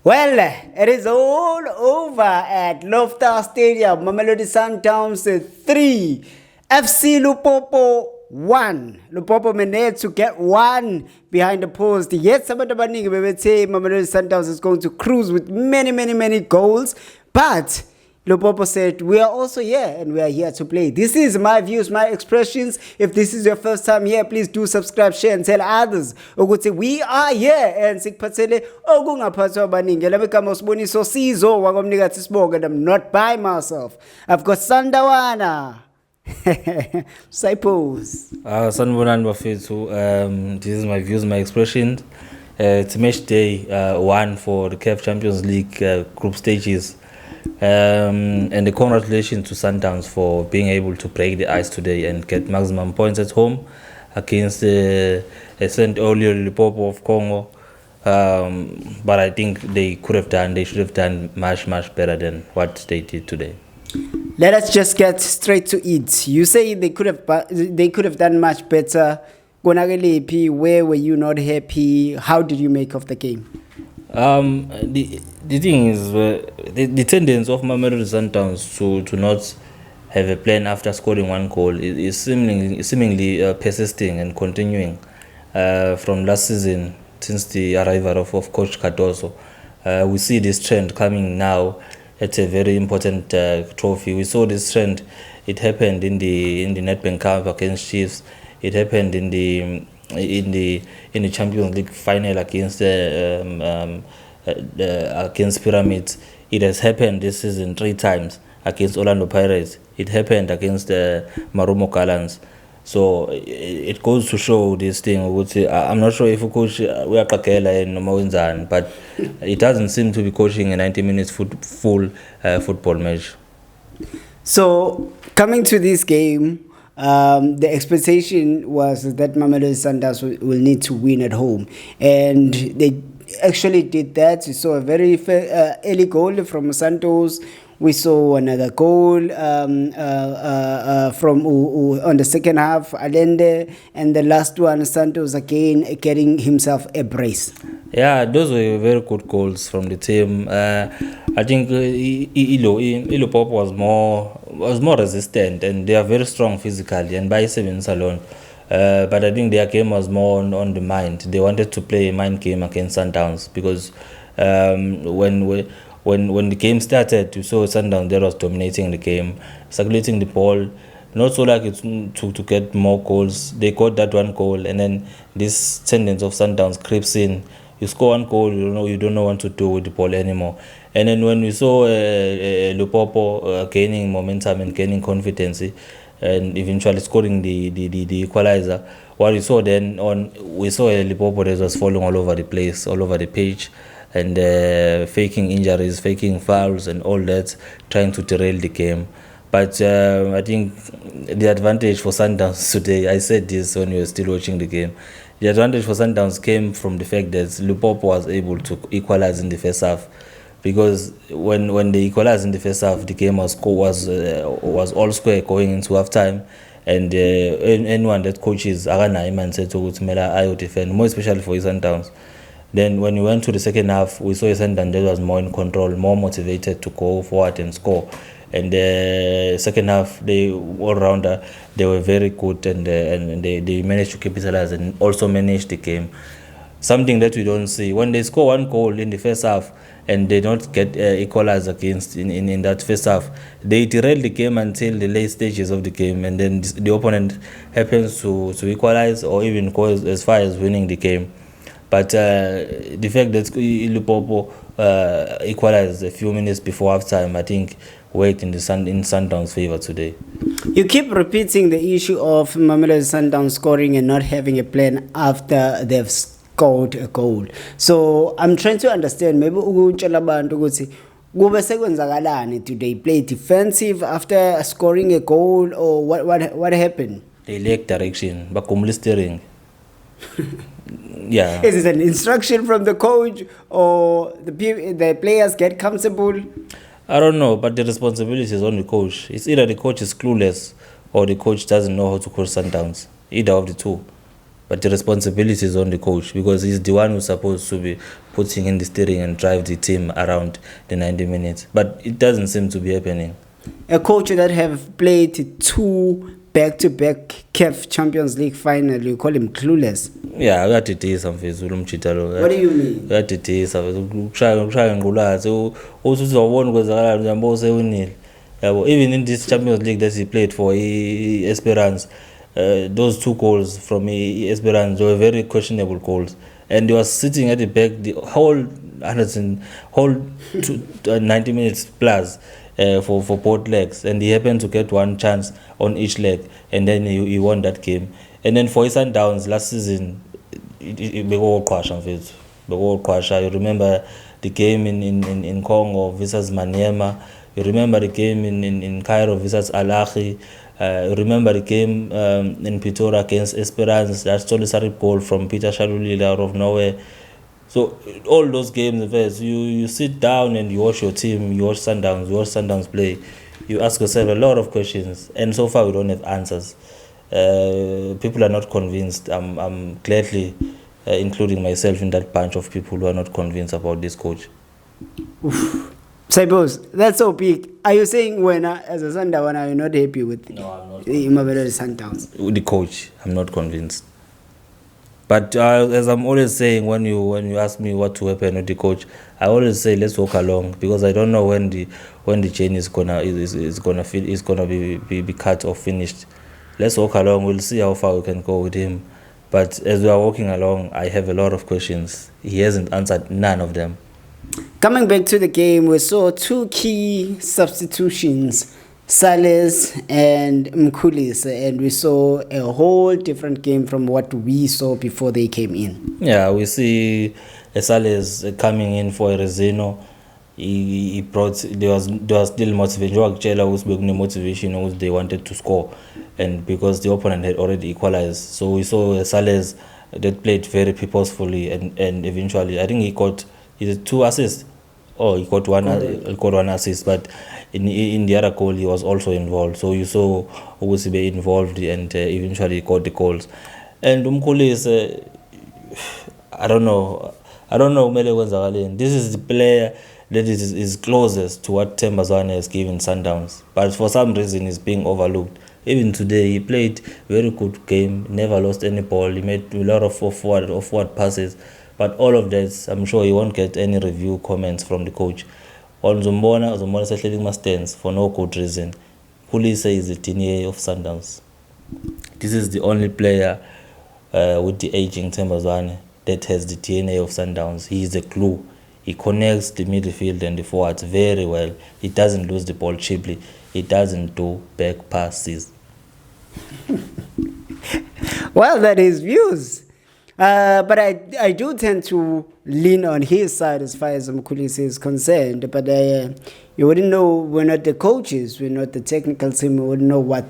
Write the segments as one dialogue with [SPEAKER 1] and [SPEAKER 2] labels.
[SPEAKER 1] Well, it is all over at Loftar Stadium. Mamelodi Sundowns 3, FC Lupopo 1. Lupopo managed to get 1 behind the post. Yes, abantu abaningi bebethe Mamelodi Sundowns is going to cruise with many goals, but Lupopo said, we are also here and we are here to play. This is my views, my expressions. If this is your first time here, please do subscribe, share and tell others. Ukuthi we are here and sikuphathele okungaphathwa abaningi. Lami kama usiboniso Sizo wakomnikazi Sibonga, and I'm not by myself. I've got Sandawana. Suppose.
[SPEAKER 2] Sanibonani bafethu. This is my views, my expressions. It's match day 1 for the CAF Champions League group stages. And congratulations to Sundowns for being able to break the ice today and get maximum points at home against the St. Olio Lupopo of Congo. But I think they should have done much better than what they did today.
[SPEAKER 1] Let us just get straight to it. You say they could have done much better. Where were you not happy? How did you make of the game?
[SPEAKER 2] The thing is, the tendency of Mamelodi Sundowns to not have a plan after scoring one goal is seemingly persisting and continuing from last season since the arrival of Coach Cardoso. We see this trend coming now at a very important trophy. We saw this trend. It happened in the Nedbank Cup against Chiefs. It happened in the Champions League final against against Pyramids. It has happened this season 3 times against Orlando Pirates. It happened against Marumo Gallants. So it goes to show this thing. I'm not sure if coach we are and but it doesn't seem to be coaching a 90 minutes full football match.
[SPEAKER 1] So coming to this game, the expectation was that Mamelodi Sundowns will need to win at home, and they actually did that. We saw a very early goal from Santos. We saw another goal from on the second half, Allende, and the last one, Santos again getting himself a brace.
[SPEAKER 2] Yeah, those were very good goals from the team. I think Lupopo was more resistant, and they are very strong physically and by 7 alone. But I think their game was more on the mind. They wanted to play a mind game against Sundowns because when the game started, you saw Sundowns there was dominating the game, circulating the ball, not so like it's to get more goals. They got that 1 goal, and then this tendency of Sundowns creeps in. You score 1 goal, you don't know what to do with the ball anymore. And then when we saw Lupopo gaining momentum and gaining confidence, and eventually scoring the equalizer, what we saw then we saw Lupopo that was falling all over the place, all over the pitch, and faking injuries, faking fouls and all that, trying to derail the game. But I think the advantage for Sundowns today, I said this when we were still watching the game, the advantage for Sundowns came from the fact that Lupopo was able to equalize in the first half. Because when they equalized in the first half, the game was all square going into halftime, and anyone that coaches Agana mindset to Mela defend, more especially for Sundowns. Then when we went to the second half, we saw Sundowns that was more in control, more motivated to go forward and score. And the second half, they all rounder, they were very good, and they managed to capitalize and also manage the game. Something that we don't see when they score 1 goal in the first half and they don't get equalized against in that first half, they derail the game until the late stages of the game, and then the opponent happens to equalize or even go as far as winning the game. But the fact that Lupopo equalized a few minutes before halftime, I think worked in Sundowns' favor today.
[SPEAKER 1] You keep repeating the issue of Mamelodi Sundowns scoring and not having a plan after they've scored a goal. So I'm trying to understand, maybe do they play defensive after scoring a goal, or what happened?
[SPEAKER 2] They lack direction, but steering. Yeah.
[SPEAKER 1] Is it an instruction from the coach, or the players get comfortable?
[SPEAKER 2] I don't know, but the responsibility is on the coach. It's either the coach is clueless or the coach doesn't know how to coach Sundowns. Either of the two. but the responsibility is on the coach because he's the one who's supposed to be putting in the steering and drive the team around the 90 minutes. But it doesn't seem to be happening.
[SPEAKER 1] A coach that have played 2 back-to-back CAF Champions League final, you call him clueless.
[SPEAKER 2] Yeah, uyadidisa mfethu lo mjitalo.
[SPEAKER 1] What do you mean?
[SPEAKER 2] Uyadidisa ukushaya ngqulazi usuzobona kwenzakala njalo sewinile. Yabo, even in this Champions League that he played for Esperance, those 2 goals from Esperance were very questionable goals, and he was sitting at the back the whole 90 minutes plus for both legs, and he happened to get 1 chance on each leg, and then he won that game. And then for his Sundowns last season, you remember the game in Congo versus Maniema. You remember the game in Cairo versus Al-Ahly. You remember the game in Pretoria against Esperance, that solitary goal from Peter Shalulile out of nowhere. So all those games, first, you sit down and you watch your team, you watch Sundowns play. You ask yourself a lot of questions, and so far we don't have answers. People are not convinced. I'm gladly including myself in that bunch of people who are not convinced about this coach.
[SPEAKER 1] Oof. Saibos, that's so big. Are you saying when as a Sundowner you're not happy with Imavelodi Sundowns?
[SPEAKER 2] The coach, I'm not convinced. But as I'm always saying, when you ask me what to happen with the coach, I always say let's walk along, because I don't know when the chain is gonna be cut or finished. Let's walk along. We'll see how far we can go with him. But as we are walking along, I have a lot of questions. He hasn't answered none of them.
[SPEAKER 1] Coming back to the game, we saw 2 key substitutions, Sales and Mkhulise, and we saw a whole different game from what we saw before they came in.
[SPEAKER 2] Yeah, we see Sales coming in for Rezino. He brought, there was still motivation, they wanted to score, and because the opponent had already equalized, so we saw Sales that played very purposefully, and eventually I think he got 2 assists. Oh, he got one assist, but in the other goal he was also involved. So you saw Ugusibe involved, and eventually got the goals. And Mkhulise, I don't know. This is the player that is closest to what Tembazwane has given Sundowns, but for some reason he's being overlooked. Even today, he played very good game, never lost any ball. He made a lot of forward passes. But all of that, I'm sure he won't get any review comments from the coach. On Zombona is leading my stance for no good reason. Mkhulise is the DNA of Sundowns. This is the only player with the aging Tembazwane that has the DNA of Sundowns. He is a glue. He connects the midfield and the forwards very well. He doesn't lose the ball cheaply. He doesn't do back passes.
[SPEAKER 1] Well, that is views. But I do tend to lean on his side as far as Mkhulise is concerned. But you wouldn't know, we're not the coaches, we're not the technical team, we wouldn't know what,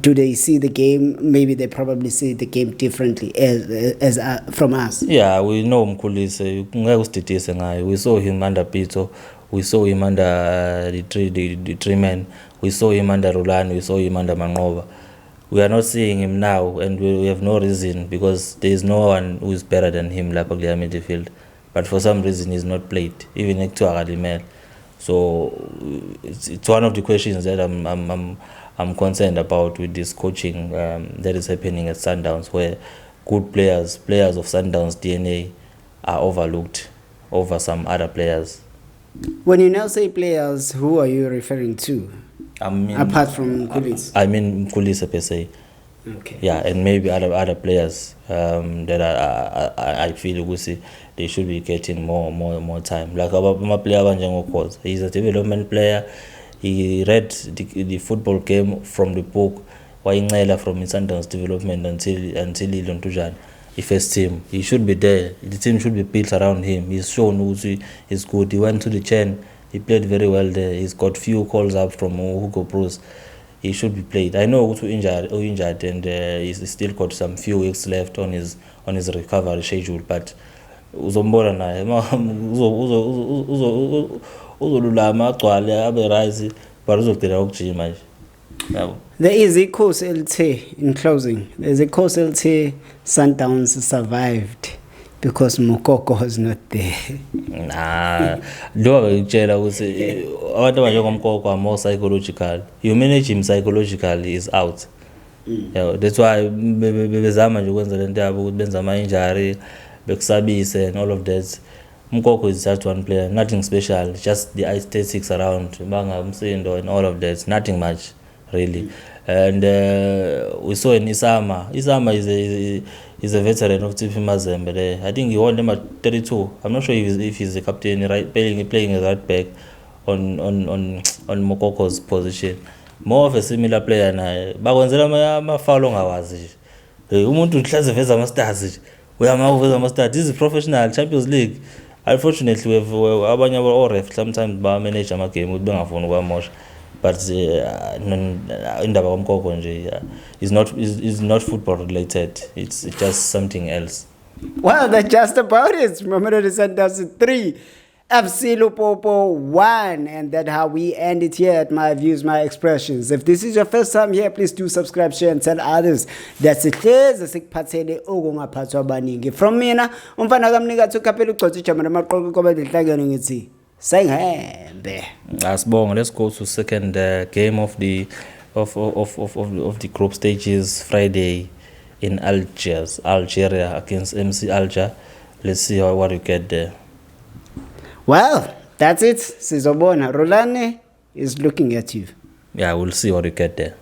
[SPEAKER 1] do they see the game? Maybe they probably see the game differently as from us.
[SPEAKER 2] Yeah, we know Mkhulise. We saw him under Pito, we saw him under the three men, we saw him under Rulani, we saw him under Mangoba. We are not seeing him now, and we have no reason, because there is no one who is better than him, Lapaglia midfield. But for some reason, he's not played, even Hector Agadimel. So it's one of the questions that I'm concerned about with this coaching that is happening at Sundowns, where good players of Sundowns DNA are overlooked over some other players.
[SPEAKER 1] When you now say players, who are you referring to?
[SPEAKER 2] I mean,
[SPEAKER 1] apart from Mkhulise?
[SPEAKER 2] I mean Mkhulise per se.
[SPEAKER 1] Okay.
[SPEAKER 2] Yeah, and maybe other players that I feel they should be getting more time. Like my player Banjango, he's a development player. He read the football game from the book. Waingela from Sundowns development until Ilontujana. The first team, he should be there. The team should be built around him. He's shown he's good. He went to the chain. He played very well there. He's got few calls up from Hugo Bruce. He should be played. I know who injured, and he's still got some few weeks left on his recovery schedule. But uzombona naye uzolulama agcwale abe rise, but uzokudela ukujima nje.
[SPEAKER 1] There is a course LT in closing. There's a course LT Sundowns survived because Mokoko was not there.
[SPEAKER 2] Nah, lo ngitshela ukuthi abantu abanjengoMkoko are more psychological. You manage him psychologically is out. Yeah, that's why bezama nje ukwenza lento yabo ukuthi benza ama injury bekusabise and all of that. Mkoko is just one player, nothing special, just the aesthetics around banga umsindo and all of that, nothing much really. And we saw in Isama is a veteran of TP Mazembe there. I think he won them at 32. I'm not sure if he's the captain, right, playing as right back on Mokoko's position. More of a similar player naye. Bakwenzela ama-foul ongawazi nje. Umuntu uhlaze veza ama-stars. Uyamaveza ama-stars. This is professional Champions League. Unfortunately, we have abanye aba-ref sometimes ba-manage ama-game ukuthi bengafuni ukwamosha. But indaba kaMkoko nje is not football related. It's just something else.
[SPEAKER 1] Well, that's just about it. Mamelodi Sundowns 3, FC Lupopo 1, and that's how we end it here at My Views, My Expressions. If this is your first time here, please do subscribe, share, and tell others. That's it. Sikuphathele okungaphathwa abaningi. From mina, umfana kamnika thukapela ugcotha ijama namaqoqo koba lihlangene ngithi sayingembe.
[SPEAKER 2] Asibonga, let's go to second game of the group stages Friday in Algeria against MC Alger. Let's see what we get there.
[SPEAKER 1] Well, that's it. Sizobona. Rolane is looking at you.
[SPEAKER 2] Yeah, we'll see what we get there.